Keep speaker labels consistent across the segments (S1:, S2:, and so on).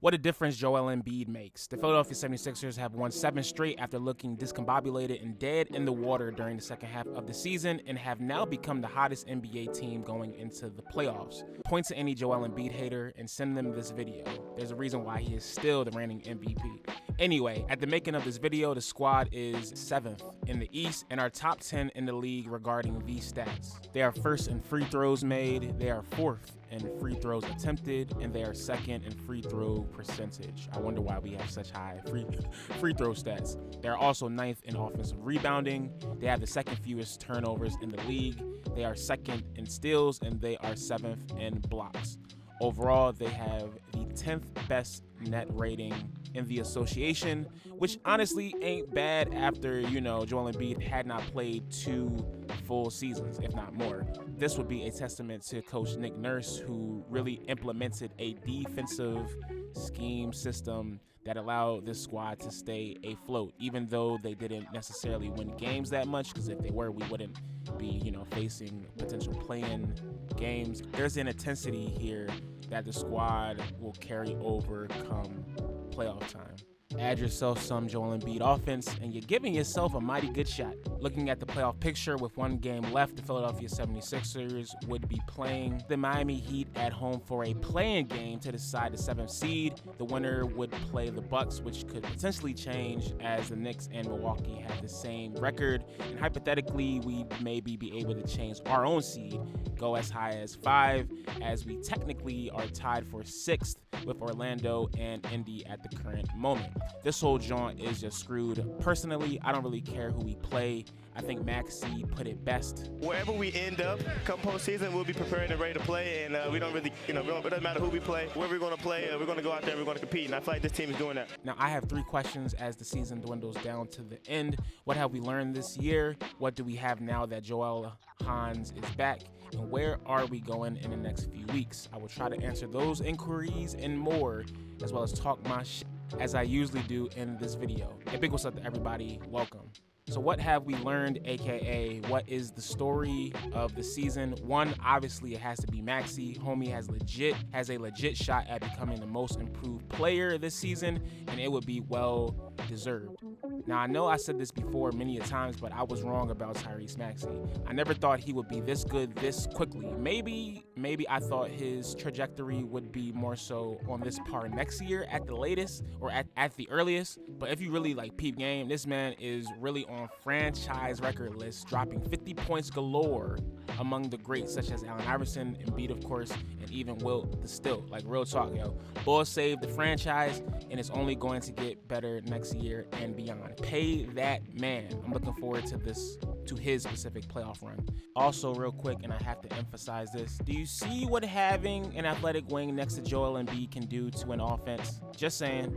S1: What a difference Joel Embiid makes. The Philadelphia 76ers have won 7 straight after looking discombobulated and dead in the water during the second half of the season and have now become the hottest NBA team going into the playoffs. Point to any Joel Embiid hater and send them this video. There's a reason why he is still the reigning MVP. Anyway, at the making of this video, the squad is 7th in the East and are top 10 in the league regarding these stats. They are first in free throws made, they are 4th in free throws attempted, and they are 2nd in free throw percentage. I wonder why we have such high free throw stats. They're also 9th in offensive rebounding. They have the 2nd fewest turnovers in the league. They are 2nd in steals, and they are 7th in blocks. Overall, they have the 10th best net rating in the association, which honestly ain't bad after, Joel Embiid had not played 2 full seasons, if not more. This would be a testament to Coach Nick Nurse, who really implemented a defensive scheme system that allowed this squad to stay afloat, even though they didn't necessarily win games that much, because if they were, we wouldn't be, facing potential play-in games. There's an intensity here that the squad will carry over come playoff time. Add yourself some Joel Embiid offense, and you're giving yourself a mighty good shot. Looking at the playoff picture, with 1 game left, the Philadelphia 76ers would be playing the Miami Heat at home for a play-in game to decide the 7th seed. The winner would play the Bucks, which could potentially change as the Knicks and Milwaukee have the same record. And hypothetically, we maybe be able to change our own seed, go as high as 5, as we technically are tied for 6th with Orlando and Indy at the current moment. This whole joint is just screwed. Personally, I don't really care who we play. I think Maxey put it best.
S2: Wherever we end up, come postseason, we'll be prepared and ready to play, and we don't really, it doesn't matter who we play. Wherever we're going to play, we're going to go out there and we're going to compete, and I feel like this team is doing that.
S1: Now, I have 3 questions as the season dwindles down to the end. What have we learned this year? What do we have now that Joel Hans is back? And where are we going in the next few weeks? I will try to answer those inquiries and more, as well as talk my shit as I usually do in this video. A big what's up to everybody. Welcome. So what have we learned, aka what is the story of the season? 1, obviously it has to be Maxey. Homie has a legit shot at becoming the most improved player this season, and it would be well deserved. Now, I know I said this before many a times, but I was wrong about Tyrese Maxey. I never thought he would be this good this quickly. Maybe I thought his trajectory would be more so on this par next year at the latest, or at the earliest. But if you really peep game, this man is really on franchise record list, dropping 50 points galore among the greats such as Allen Iverson, Embiid, of course, and even Wilt the Stilt. Real talk, yo. Bulls saved the franchise, and it's only going to get better next year and beyond. Pay that man. I'm looking forward to his specific playoff run. Also, real quick, and I have to emphasize this, do you see what having an athletic wing next to Joel Embiid can do to an offense? Just saying.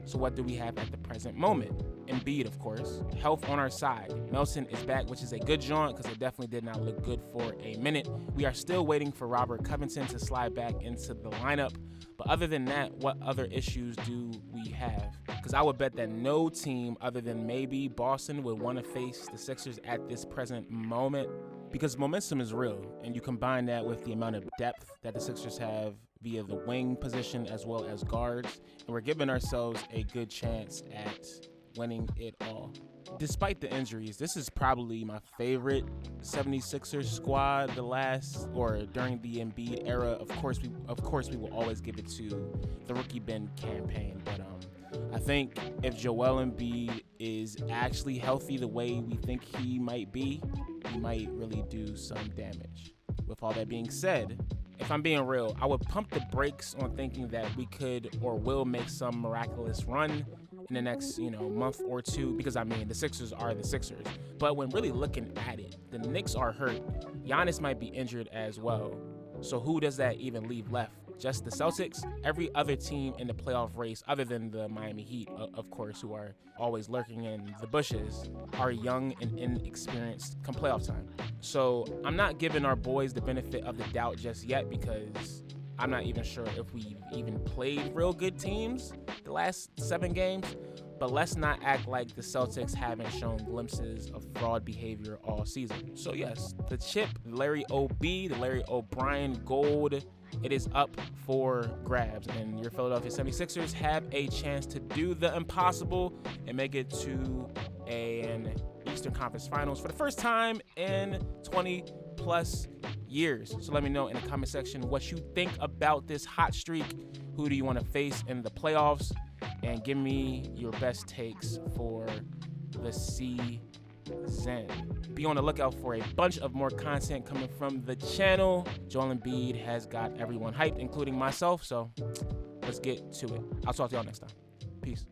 S1: So what do we have at the present moment? Embiid, of course. Health on our side. Melton is back, which is a good jaunt because it definitely did not look good for a minute. We are still waiting for Robert Covington to slide back into the lineup. But other than that, what other issues do we have? Because I would bet that no team other than maybe Boston would want to face the Sixers at this present moment, because momentum is real, and you combine that with the amount of depth that the Sixers have via the wing position as well as guards, and we're giving ourselves a good chance at winning it all. Despite the injuries, this is probably my favorite 76ers squad during the Embiid era. Of course we will always give it to the rookie Ben campaign, but I think if Joel Embiid is actually healthy the way we think he might be, he might really do some damage. With all that being said, if I'm being real, I would pump the brakes on thinking that we could or will make some miraculous run in the next, month or 2, because the Sixers are the Sixers. But when really looking at it, the Knicks are hurt. Giannis might be injured as well. So who does that even leave left? Just the Celtics? Every other team in the playoff race, other than the Miami Heat, of course, who are always lurking in the bushes, are young and inexperienced come playoff time. So I'm not giving our boys the benefit of the doubt just yet, because I'm not even sure if we've even played real good teams the last 7 games. But let's not act like the Celtics haven't shown glimpses of fraud behavior all season. So yes, the chip, Larry O.B., the Larry O'Brien Gold it is up for grabs, and your Philadelphia 76ers have a chance to do the impossible and make it to an Eastern Conference Finals for the first time in 20 plus years. So let me know in the comment section what you think about this hot streak. Who do you want to face in the playoffs? And give me your best takes for the season. Be on the lookout for a bunch of more content coming from the channel. Joel Embiid has got everyone hyped, including myself. So let's get to it. I'll talk to y'all next time. Peace.